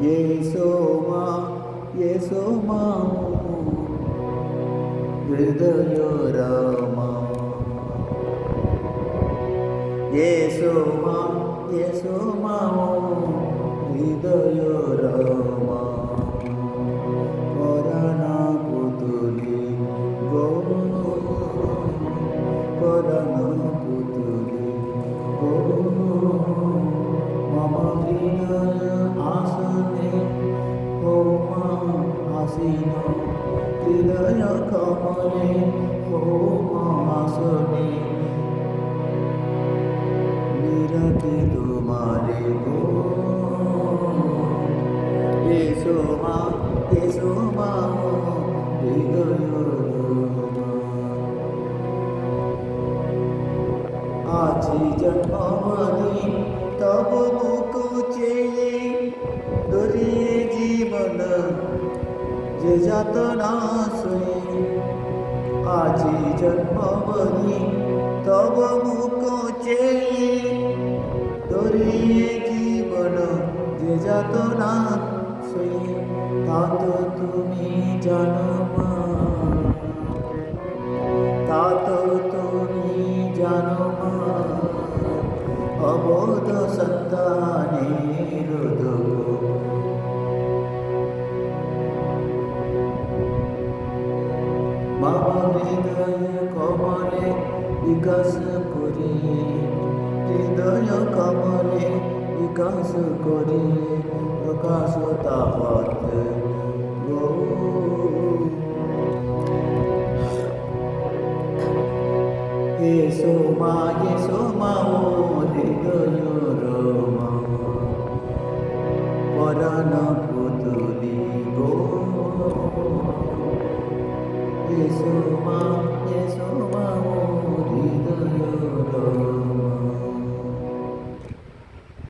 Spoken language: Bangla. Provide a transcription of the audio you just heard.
येसोमा येसोमा हृदय रामा येसोमा येसोमा हृदय रामा পরানা পুতুলি গো পরানা পুতুলি গো মম হৃদয় আসনে ও মা আসিন হৃদয় কমলে ও মা আসনে নিরতি তোমারে গো এসো মা হৃদয় আজি জন্মদিন তব মুখ চেয়ে দরিয়ে জীবন যে যাতনা সয়ে আজি জন্মদিন তব মুখ চেয়ে দরিয়ে জীবন যে যাতনা সয়ে তা তো তুমি জানো মা তা তো তুমি জানো মা অবোধ সন্তানের দুঃখ বাবা হৃদয় কমলে বিকাশ করি হৃদয় কমলে বিকাশ করি প্রকাশ তাপত গো এসো মা ও হৃদয় রমা পরাণ পুতুলি গো এসো মা